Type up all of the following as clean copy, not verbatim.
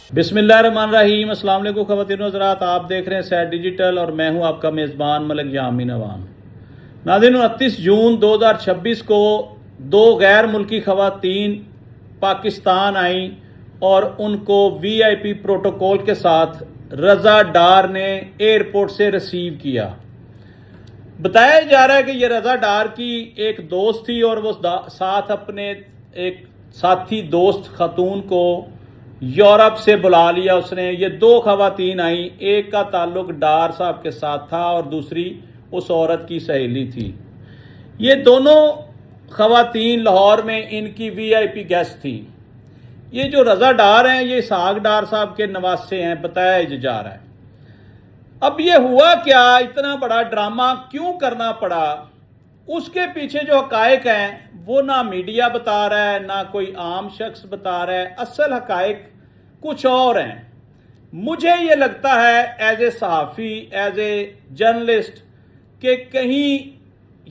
बिस्मिल्लाहिर्रहमानिर्रहीम। अस्सलाम वालेकुम ख़वातीन व हज़रात, आप देख रहे हैं सैर डिजिटल और मैं हूं आपका मेज़बान मलिक यामीन अवान। नाज़रीन, 29 जून 2026 को दो गैर मुल्की ख़वातीन पाकिस्तान आई और उनको VIP प्रोटोकॉल के साथ रज़ा डार ने एयरपोर्ट से रिसीव किया। बताया जा रहा है कि ये रज़ा डार की एक दोस्त थी और वो साथ अपने एक साथी दोस्त खातून को यूरोप से बुला लिया उसने। ये दो खवातीन आई, एक का ताल्लुक डार साहब के साथ था और दूसरी उस औरत की सहेली थी। ये दोनों खवातीन लाहौर में इनकी VIP गेस्ट थी। ये जो रज़ा डार हैं ये इसहाक डार साहब के नवासे हैं, बताया जा रहा है। अब ये हुआ क्या, इतना बड़ा ड्रामा क्यों करना पड़ा, उसके पीछे जो हकायक हैं वो ना मीडिया बता रहा है ना कोई आम शख्स बता रहा है। असल हकायक कुछ और हैं। मुझे ये लगता है एज ए सहाफ़ी, एज ए जर्नलिस्ट, कि कहीं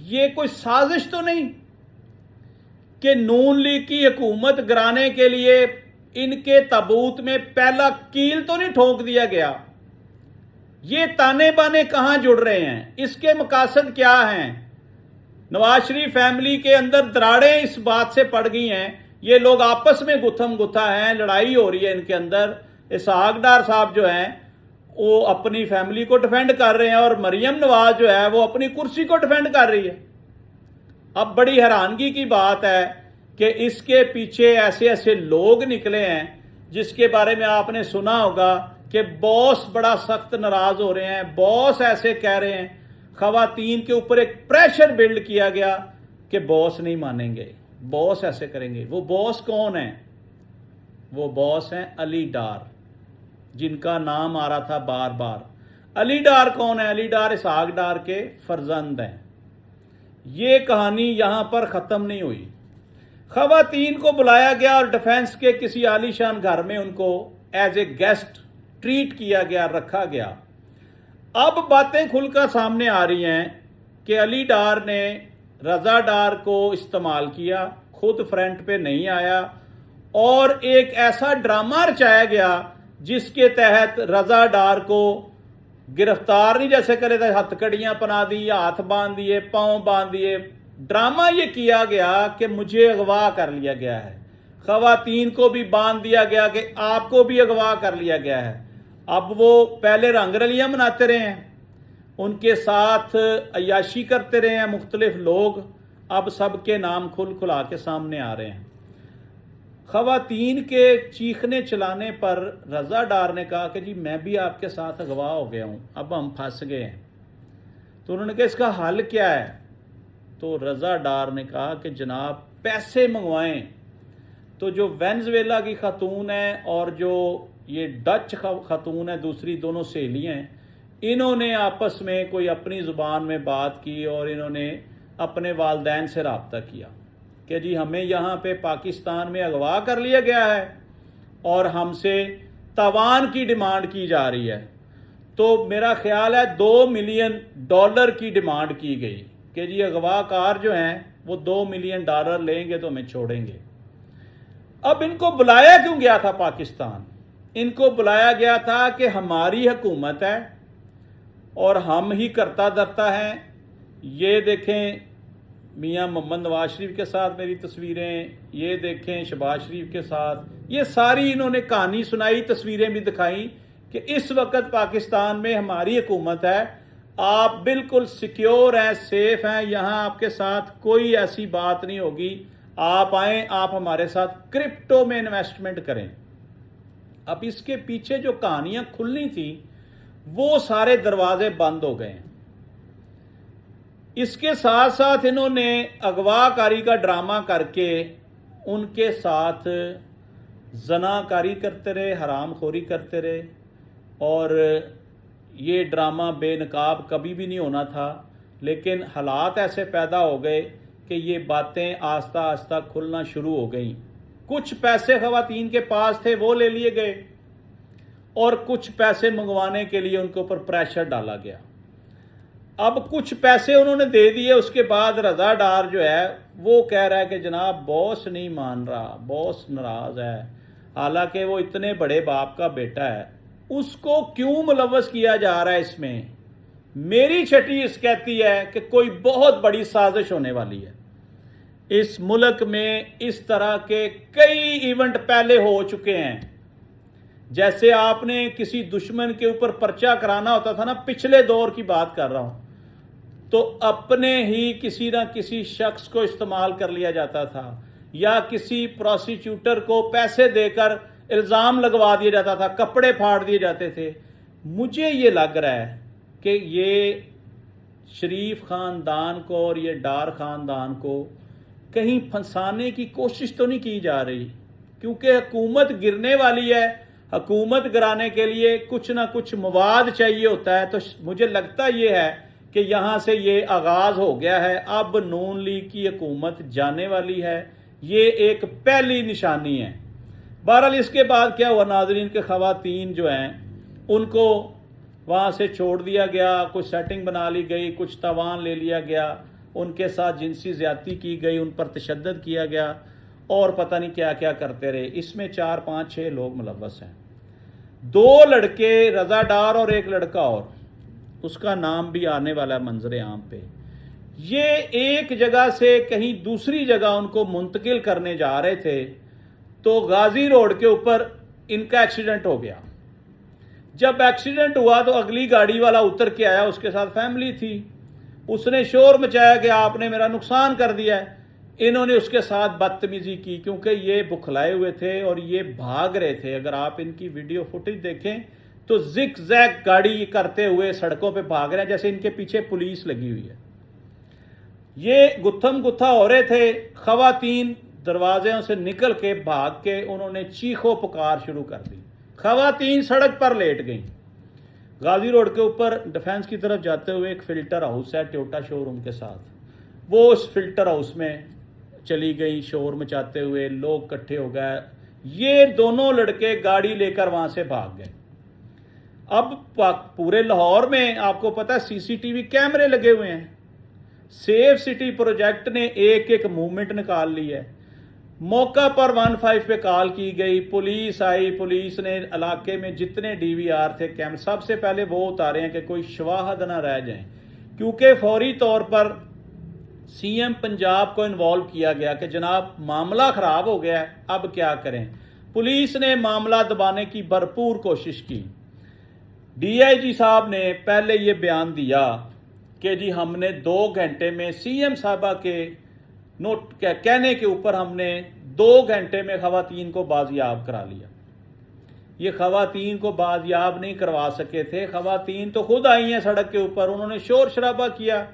ये कोई साजिश तो नहीं कि नून लीग की हुकूमत गिराने के लिए इनके ताबूत में पहला कील तो नहीं ठोक दिया गया। ये ताने बाने कहाँ जुड़ रहे हैं, इसके मकासद क्या हैं। नवाज शरीफ फैमिली के अंदर दराड़ें इस बात से पड़ गई हैं, ये लोग आपस में गुत्थम गुत्था हैं, लड़ाई हो रही है इनके अंदर। इसहाक डार साहब जो हैं वो अपनी फैमिली को डिफेंड कर रहे हैं और मरियम नवाज जो है वो अपनी कुर्सी को डिफेंड कर रही है। अब बड़ी हैरानगी की बात है कि इसके पीछे ऐसे ऐसे लोग निकले हैं जिसके बारे में आपने सुना होगा कि बॉस बड़ा सख्त नाराज हो रहे हैं। बॉस ऐसे कह रहे हैं, खवातीन के ऊपर एक प्रेशर बिल्ड किया गया कि बॉस नहीं मानेंगे, बॉस ऐसे करेंगे। वो बॉस कौन है? वो बॉस हैं अली डार, जिनका नाम आ रहा था बार बार। अली डार कौन है? अली डार इसहाक डार के फर्जंद हैं। ये कहानी यहां पर ख़त्म नहीं हुई। खवातीन को बुलाया गया और डिफेंस के किसी आलीशान घर में उनको एज ए गेस्ट ट्रीट किया गया, रखा गया। अब बातें खुलकर सामने आ रही हैं कि अली डार ने रज़ा डार को इस्तेमाल किया, खुद फ्रंट पे नहीं आया और एक ऐसा ड्रामा रचाया गया जिसके तहत रज़ा डार को गिरफ्तार नहीं जैसे करे थे, हथकड़ियां पहना दी, हाथ बांध दिए, पांव बांध दिए। ड्रामा ये किया गया कि मुझे अगवा कर लिया गया है। खवातीन को भी बांध दिया गया कि आपको भी अगवा कर लिया गया है। अब वो पहले रंग रलियां मनाते रहे हैं, उनके साथ अयाशी करते रहे हैं मुख्तलिफ लोग, अब सबके नाम खुल खुला के सामने आ रहे हैं। खवातीन के चीखने चलाने पर रज़ा डार ने कहा कि जी मैं भी आपके साथ अगवा हो गया हूँ, अब हम फंस गए हैं। तो उन्होंने कहा इसका हल क्या है? तो रज़ा डार ने कहा कि जनाब पैसे मंगवाएं। तो जो वेनेजुएला की खातून है और जो ये डच खातून है, दूसरी दोनों सहेलियाँ हैं, इन्होंने आपस में कोई अपनी ज़ुबान में बात की और इन्होंने अपने वालदैन से रब्ता किया कि जी हमें यहाँ पे पाकिस्तान में अगवा कर लिया गया है और हमसे तावान की डिमांड की जा रही है। तो मेरा ख्याल है $2 मिलियन की डिमांड की गई कि जी अगवाकार जो हैं वो $2 मिलियन लेंगे तो हमें छोड़ेंगे। अब इनको बुलाया क्यों गया था पाकिस्तान? इनको बुलाया गया था कि हमारी हुकूमत है और हम ही करता धरता है। ये देखें मियां मोहम्मद नवाज शरीफ के साथ मेरी तस्वीरें, ये देखें शहबाज शरीफ के साथ, ये सारी इन्होंने कहानी सुनाई, तस्वीरें भी दिखाई कि इस वक्त पाकिस्तान में हमारी हुकूमत है, आप बिल्कुल सिक्योर हैं, सेफ हैं, यहाँ आपके साथ कोई ऐसी बात नहीं होगी, आप आएँ, आप हमारे साथ क्रिप्टो में इन्वेस्टमेंट करें। अब इसके पीछे जो कहानियां खुलनी थी वो सारे दरवाजे बंद हो गए। इसके साथ साथ इन्होंने अगवाकारी का ड्रामा करके उनके साथ जनाकारी करते रहे, हरामखोरी करते रहे और ये ड्रामा बेनकाब कभी भी नहीं होना था। लेकिन हालात ऐसे पैदा हो गए कि ये बातें आस्ता आस्ता खुलना शुरू हो गई। कुछ पैसे खवातीन के पास थे वो ले लिए गए और कुछ पैसे मंगवाने के लिए उनके ऊपर प्रेशर डाला गया। अब कुछ पैसे उन्होंने दे दिए, उसके बाद रज़ा डार जो है वो कह रहा है कि जनाब बॉस नहीं मान रहा, बॉस नाराज है, حالانکہ وہ اتنے بڑے باپ کا بیٹا ہے، اس کو کیوں ملوث کیا جا رہا ہے اس میں؟ میری چھٹی اس کہتی ہے کہ کوئی بہت بڑی سازش ہونے والی ہے۔ اس ملک میں اس طرح کے کئی ایونٹ پہلے ہو چکے ہیں۔ جیسے آپ نے کسی دشمن کے اوپر پرچہ کرانا ہوتا تھا نا، پچھلے دور کی بات کر رہا ہوں، تو اپنے ہی کسی نہ کسی شخص کو استعمال کر لیا جاتا تھا، یا کسی پروسیکیوٹر کو پیسے دے کر الزام لگوا دیا جاتا تھا، کپڑے پھاڑ دیے جاتے تھے۔ مجھے یہ لگ رہا ہے کہ یہ شریف خاندان کو اور یہ ڈار خاندان کو کہیں پھنسانے کی کوشش تو نہیں کی جا رہی، کیونکہ حکومت گرنے والی ہے۔ حکومت گرانے کے لیے کچھ نہ کچھ مواد چاہیے ہوتا ہے، تو مجھے لگتا یہ ہے کہ یہاں سے یہ آغاز ہو گیا ہے۔ اب نون لیگ کی حکومت جانے والی ہے، یہ ایک پہلی نشانی ہے۔ بہرحال اس کے بعد کیا ہوا ناظرین، کہ خواتین جو ہیں ان کو وہاں سے چھوڑ دیا گیا، کچھ سیٹنگ بنا لی گئی، کچھ تاوان لے لیا گیا، ان کے ساتھ جنسی زیادتی کی گئی، ان پر تشدد کیا گیا، اور پتہ نہیں کیا کیا کرتے رہے۔ اس میں 4 5 6 لوگ ملوث ہیں، 2 لڑکے رضا ڈار اور ایک لڑکا اور، اس کا نام بھی آنے والا ہے منظر عام پہ۔ یہ ایک جگہ سے کہیں دوسری جگہ ان کو منتقل کرنے جا رہے تھے، تو غازی روڈ کے اوپر ان کا ایکسیڈنٹ ہو گیا۔ جب ایکسیڈنٹ ہوا تو اگلی گاڑی والا اتر کے آیا، اس کے ساتھ فیملی تھی، اس نے شور مچایا کہ آپ نے میرا نقصان کر دیا ہے۔ انہوں نے اس کے ساتھ بدتمیزی کی، کیونکہ یہ بکھلائے ہوئے تھے اور یہ بھاگ رہے تھے۔ اگر آپ ان کی ویڈیو فوٹیج دیکھیں تو زگ زیگ گاڑی کرتے ہوئے سڑکوں پہ بھاگ رہے ہیں، جیسے ان کے پیچھے پولیس لگی ہوئی ہے۔ یہ گتھم گتھا ہو رہے تھے۔ خواتین دروازوں سے نکل کے بھاگ کے انہوں نے چیخو پکار شروع کر دی، خواتین سڑک پر لیٹ گئیں۔ غازی روڈ کے اوپر ڈیفنس کی طرف جاتے ہوئے ایک فلٹر ہاؤس ہے ٹویوٹا شو روم کے ساتھ، وہ اس فلٹر ہاؤس میں چلی گئی شور مچاتے ہوئے، لوگ اکٹھے ہو گئے۔ یہ دونوں لڑکے گاڑی لے کر وہاں سے بھاگ گئے۔ اب پورے لاہور میں آپ کو پتا سی سی ٹی وی کیمرے لگے ہوئے ہیں۔ سیف سٹی پروجیکٹ نے ایک ایک موومنٹ نکال لی ہے۔ موقع پر 15 پہ کال کی گئی، پولیس آئی، پولیس نے علاقے میں جتنے ڈی وی آر تھے کیمرے، سب سے پہلے وہ اتارے ہیں کہ کوئی شواہد نہ رہ جائیں، کیونکہ فوری طور پر سی ایم پنجاب کو انوالو کیا گیا کہ جناب معاملہ خراب ہو گیا ہے، اب کیا کریں۔ پولیس نے معاملہ دبانے کی بھرپور کوشش کی۔ ڈی آئی جی صاحب نے پہلے یہ بیان دیا کہ جی ہم نے 2 گھنٹے میں سی ایم صاحبہ کے کہنے کے اوپر ہم نے 2 گھنٹے میں خواتین کو بازیاب کرا لیا۔ یہ خواتین کو بازیاب نہیں کروا سکے تھے، خواتین تو خود آئی ہیں سڑک کے اوپر، انہوں نے شور شرابہ کیا،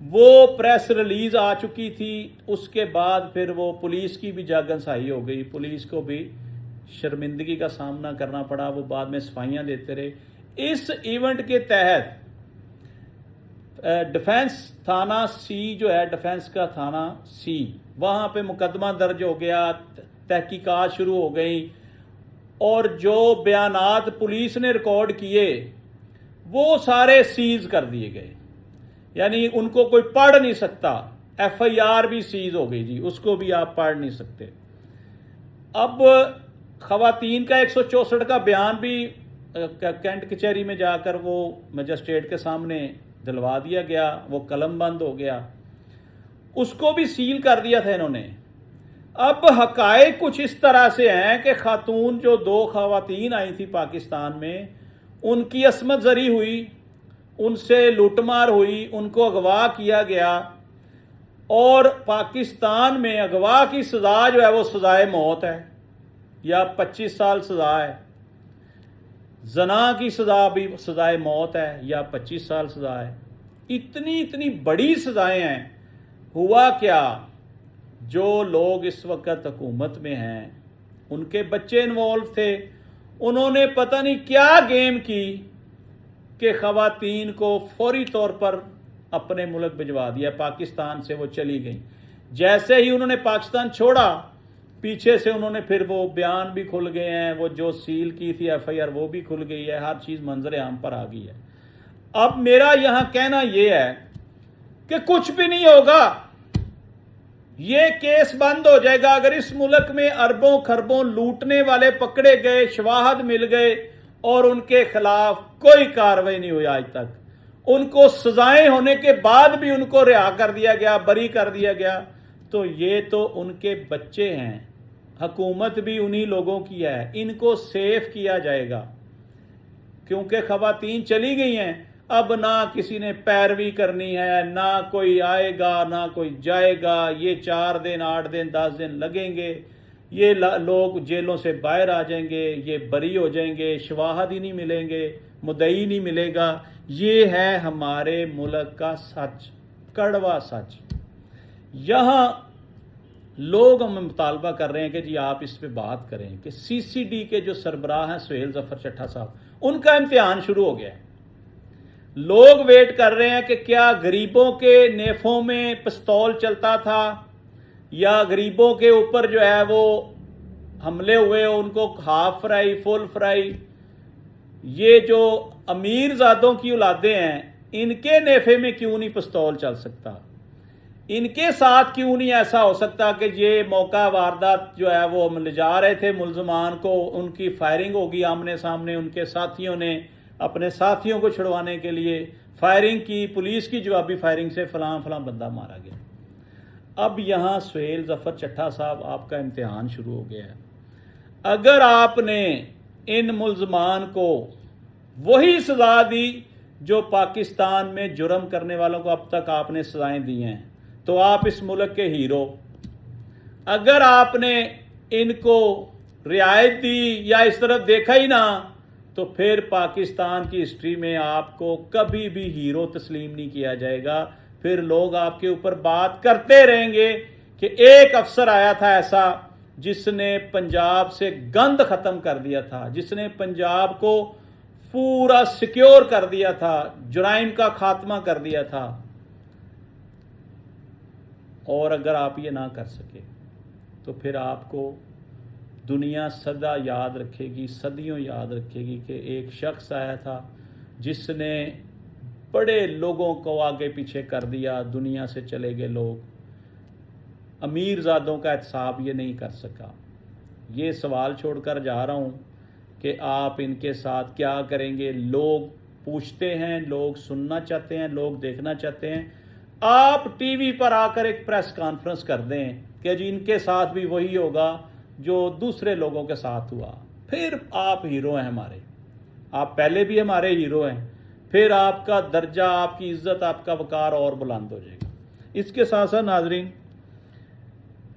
وہ پریس ریلیز آ چکی تھی، اس کے بعد پھر وہ پولیس کی بھی جاگنسائی ہو گئی، پولیس کو بھی شرمندگی کا سامنا کرنا پڑا، وہ بعد میں صفائیاں دیتے رہے۔ اس ایونٹ کے تحت ڈیفنس تھانہ سی جو ہے، ڈیفنس کا تھانہ سی، وہاں پہ مقدمہ درج ہو گیا، تحقیقات شروع ہو گئی، اور جو بیانات پولیس نے ریکارڈ کیے وہ سارے سیز کر دیے گئے، یعنی ان کو کوئی پڑھ نہیں سکتا۔ ایف آئی آر بھی سیز ہو گئی، جی اس کو بھی آپ پڑھ نہیں سکتے۔ اب خواتین کا 164 کا بیان بھی کینٹ کچہری میں جا کر وہ مجسٹریٹ کے سامنے دلوا دیا گیا، وہ قلم بند ہو گیا، اس کو بھی سیل کر دیا تھا انہوں نے۔ اب حقائق کچھ اس طرح سے ہیں کہ خاتون جو 2 خواتین آئی تھی پاکستان میں، ان کی عصمت زری ہوئی، ان سے لوٹ مار ہوئی، ان کو اغوا کیا گیا، اور پاکستان میں اغوا کی سزا جو ہے وہ سزائے موت ہے، یا 25 سال سزا ہے۔ زنا کی سزا بھی سزائے موت ہے یا 25 سال سزا ہے۔ اتنی بڑی سزائیں ہیں۔ ہوا کیا، جو لوگ اس وقت حکومت میں ہیں ان کے بچے انوالو تھے، انہوں نے پتہ نہیں کیا گیم کی کہ خواتین کو فوری طور پر اپنے ملک بھجوا دیا، پاکستان سے وہ چلی گئیں۔ جیسے ہی انہوں نے پاکستان چھوڑا، پیچھے سے انہوں نے پھر وہ بیان بھی کھل گئے ہیں، وہ جو سیل کی تھی ایف آئی آر وہ بھی کھل گئی ہے، ہر چیز منظر عام پر آ گئی ہے۔ اب میرا یہاں کہنا یہ ہے کہ کچھ بھی نہیں ہوگا، ये केस बंद हो जाएगा अगर इस मुल्क में अरबों खरबों लूटने वाले पकड़े गए, शवाहद मिल गए और उनके खिलाफ कोई कार्रवाई नहीं हुई आज तक, उनको सजाएं होने के बाद भी उनको रिहा कर दिया गया, बरी कर दिया गया, तो ये तो उनके बच्चे हैं, हुकूमत भी उन्हीं लोगों की है, इनको सेफ किया जाएगा। क्योंकि खवातीन चली गई हैं, अब ना किसी ने पैरवी करनी है, ना कोई आएगा ना कोई जाएगा। ये 4 दिन 8 दिन 10 दिन लगेंगे, ये लोग जेलों से बाहर आ जाएंगे, ये बरी हो जाएंगे, शवाहद ही नहीं मिलेंगे, मुद्दई नहीं मिलेगा। ये है हमारे मुल्क का सच, कड़वा सच। यहाँ लोग हमें मुतालबा कर रहे हैं कि जी आप इस पे बात करें कि CCD के जो सरबराह हैं सुहेल ज़फ़र चट्टा साहब, उनका इम्तिहान शुरू हो गया है। लोग वेट कर रहे हैं कि क्या गरीबों के नेफों में पिस्तौल चलता था या गरीबों के ऊपर जो है वो हमले हुए, उनको हाफ फ्राई फुल फ्राई। ये जो अमीर ज़ादों की औलादें हैं, इनके नेफे में क्यों नहीं पिस्तौल चल सकता? इनके साथ क्यों नहीं ऐसा हो सकता कि ये मौका वारदात जो है वो हम ले जा रहे थे मुलजमान को, उनकी फायरिंग होगी आमने सामने, उनके साथियों ने अपने साथियों को छुड़वाने के लिए फायरिंग की, पुलिस की जवाबी फायरिंग से फलां फलां बंदा मारा गया। अब यहाँ सुहेल ज़फ़र चट्टा साहब आपका इम्तिहान शुरू हो गया है। अगर आपने इन मुलजमान को वही सज़ा दी जो पाकिस्तान में जुर्म करने वालों को अब तक आपने सज़ाएं दी हैं, तो आप इस मुल्क के हीरो। अगर आपने इनको रियायत दी या इस तरफ देखा ही ना, तो फिर पाकिस्तान की हिस्ट्री में आपको कभी भी हीरो तस्लीम नहीं किया जाएगा। फिर लोग आपके ऊपर बात करते रहेंगे कि एक अफसर आया था ऐसा जिसने पंजाब से गंद खत्म कर दिया था, जिसने पंजाब को पूरा सिक्योर कर दिया था, जुराइम का खात्मा कर दिया था। और अगर आप ये ना कर सके तो फिर आपको दुनिया सदा याद रखेगी, सदियों याद रखेगी कि एक शख्स आया था जिसने बड़े लोगों को आगे पीछे कर दिया, दुनिया से चले गए लोग। अमीर ज़ादों का एहतसाब ये नहीं कर सका। ये सवाल छोड़कर जा रहा हूँ कि आप इनके साथ क्या करेंगे। लोग पूछते हैं, लोग सुनना चाहते हैं, लोग देखना चाहते हैं। आप टीवी पर आकर एक प्रेस कॉन्फ्रेंस कर दें कि जी इनके साथ भी वही होगा जो दूसरे लोगों के साथ हुआ, फिर आप हीरो हैं हमारे। आप पहले भी हमारे हीरो हैं, फिर आपका दर्जा, आपकी इज्जत, आपका वकार और बुलंद हो जाएगा। इसके साथ साथ नाजरीन,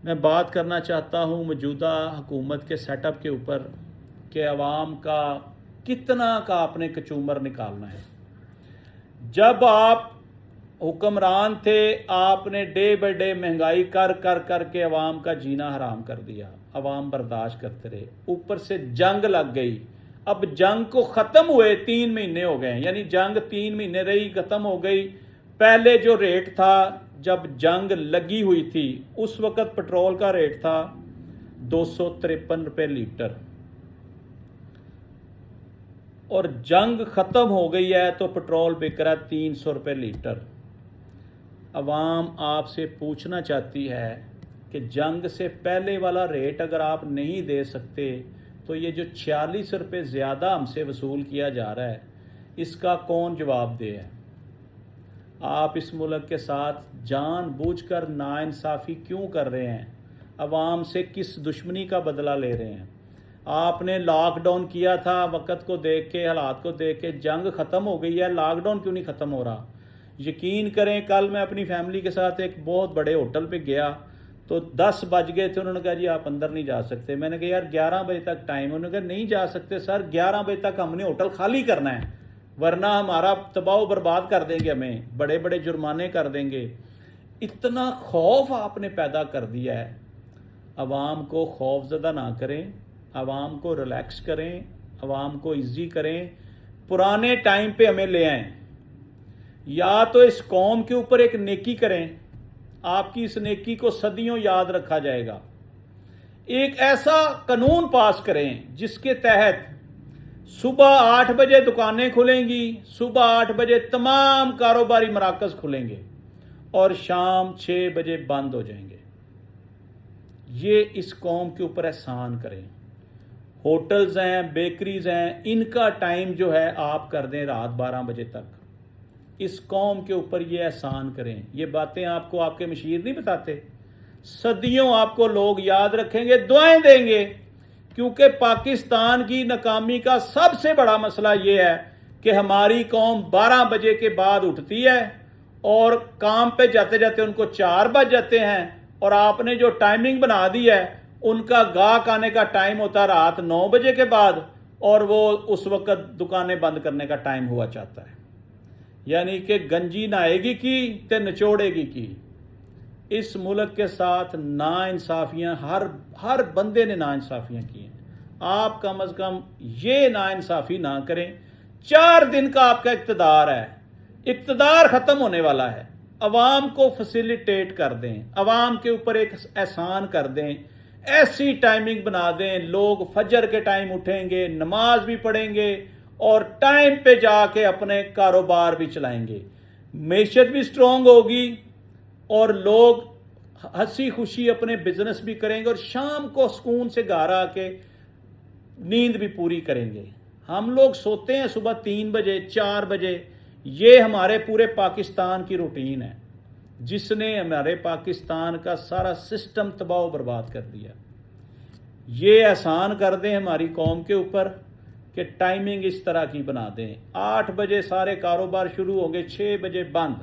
मैं बात करना चाहता हूँ मौजूदा हुकूमत के सेटअप के ऊपर कि अवाम का कितना का आपने कचूमर निकालना है। जब आप हुक्मरान थे, आपने डे बाई डे महंगाई कर कर कर के अवाम का जीना हराम कर दिया। अवाम बर्दाश्त करते रहे, ऊपर से जंग लग गई। अब जंग को ख़त्म हुए 3 महीने हो गए, यानी जंग 3 महीने रही, ख़त्म हो गई। पहले जो रेट था जब जंग लगी हुई थी, उस वक़्त पेट्रोल का रेट था 253 रुपये लीटर, और जंग ख़त्म हो गई है तो पेट्रोल बिक रहा है 300 रुपये लीटर। अवाम आपसे पूछना चाहती है कि जंग से पहले वाला रेट अगर आप नहीं दे सकते तो ये जो 46 रुपये ज़्यादा हमसे वसूल किया जा रहा है, इसका कौन जवाब दे है? आप इस मुल्क के साथ जानबूझकर नाइंसाफ़ी क्यों कर रहे हैं? अवाम से किस दुश्मनी का बदला ले रहे हैं? आपने लॉकडाउन किया था, वक़्त को देख के, हालात को देख के। जंग ख़त्म हो गई है, लॉकडाउन क्यों नहीं ख़त्म हो रहा? यकीन करें, कल मैं अपनी फैमिली के साथ एक बहुत बड़े होटल पे गया तो 10 बज गए थे। उन्होंने कहा जी आप अंदर नहीं जा सकते। मैंने कहा यार 11 बजे तक टाइम। उन्होंने कहा नहीं जा सकते सर, 11 बजे तक हमने होटल खाली करना है, वरना हमारा तबाह बर्बाद कर देंगे, हमें बड़े बड़े जुर्माने कर देंगे। इतना खौफ आपने पैदा कर दिया है। अवाम को खौफज़दा ना करें, अवाम को रिलैक्स करें, अवाम को इजी करें, पुराने टाइम पे हमें ले आएँ। या तो इस कौम के ऊपर एक नेकी करें, आपकी इस नेकी को सदियों याद रखा जाएगा। एक ऐसा कानून पास करें जिसके तहत सुबह 8 बजे दुकानें खुलेंगी, सुबह 8 बजे तमाम कारोबारी मराकज़ खुलेंगे और शाम 6 बजे बंद हो जाएंगे। یہ اس قوم کے اوپر احسان کریں. ہوٹلز ہیں، بیکریز ہیں، ان کا ٹائم جو ہے آپ کر دیں رات 12 بجے تک. اس قوم کے اوپر یہ احسان کریں. یہ باتیں آپ کو آپ کے مشیر نہیں بتاتے. صدیوں آپ کو لوگ یاد رکھیں گے، دعائیں دیں گے، کیونکہ پاکستان کی ناکامی کا سب سے بڑا مسئلہ یہ ہے کہ ہماری قوم 12 بجے کے بعد اٹھتی ہے اور کام پہ جاتے جاتے ان کو 4 بج جاتے ہیں، اور آپ نے جو ٹائمنگ بنا دی ہے ان کا گاہک آنے کا ٹائم ہوتا ہے رات 9 بجے کے بعد، اور وہ اس وقت دکانیں بند کرنے کا ٹائم ہوا چاہتا ہے. یعنی کہ گنجی نہائے گی کی تے نچوڑے گی کی. اس ملک کے ساتھ ناانصافیاں ہر بندے نے ناانصافیاں کی ہیں. آپ کم از کم یہ ناانصافی نہ کریں. 4 دن کا آپ کا اقتدار ہے، اقتدار ختم ہونے والا ہے. عوام کو فیسیلیٹیٹ کر دیں، عوام کے اوپر ایک احسان کر دیں، ایسی ٹائمنگ بنا دیں لوگ فجر کے ٹائم اٹھیں گے، نماز بھی پڑھیں گے اور ٹائم پہ جا کے اپنے کاروبار بھی چلائیں گے. معیشت بھی سٹرونگ ہوگی اور لوگ ہنسی خوشی اپنے بزنس بھی کریں گے، اور شام کو سکون سے گھر آ کے نیند بھی پوری کریں گے. ہم لوگ سوتے ہیں صبح 3 بجے 4 بجے. یہ ہمارے پورے پاکستان کی روٹین ہے جس نے ہمارے پاکستان کا سارا سسٹم تباہ و برباد کر دیا. یہ احسان کر دیں ہماری قوم کے اوپر کہ ٹائمنگ اس طرح کی بنا دیں. 8 بجے سارے کاروبار شروع ہوں گے، 6 بجے بند.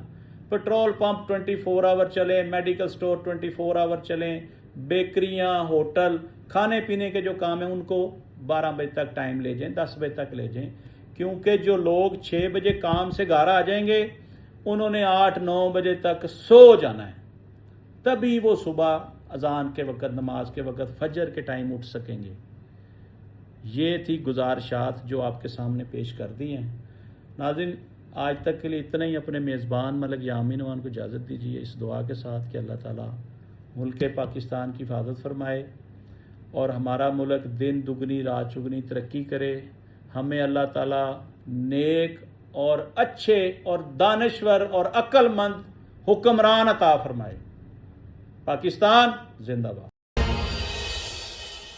پیٹرول پمپ 24 آور چلیں، میڈیکل سٹور 24 آور چلیں، بیکریاں، ہوٹل، کھانے پینے کے جو کام ہیں ان کو 12 بجے تک ٹائم لے جائیں، 10 بجے تک لے جائیں. کیونکہ جو لوگ 6 بجے کام سے گھر آ جائیں گے انہوں نے 8-9 بجے تک سو جانا ہے، تبھی وہ صبح اذان کے وقت، نماز کے وقت، فجر کے ٹائم اٹھ سکیں گے. یہ تھی گزارشات جو آپ کے سامنے پیش کر دی ہیں. ناظرین، آج تک کے لیے اتنا ہی. اپنے میزبان ملک یامین اوان کو اجازت دیجیے اس دعا کے ساتھ کہ اللہ تعالیٰ ملک پاکستان کی حفاظت فرمائے اور ہمارا ملک دن دگنی رات چگنی ترقی کرے. ہمیں اللہ تعالیٰ نیک اور اچھے اور دانشور اور عقل مند حکمران عطا فرمائے. پاکستان زندہ باد.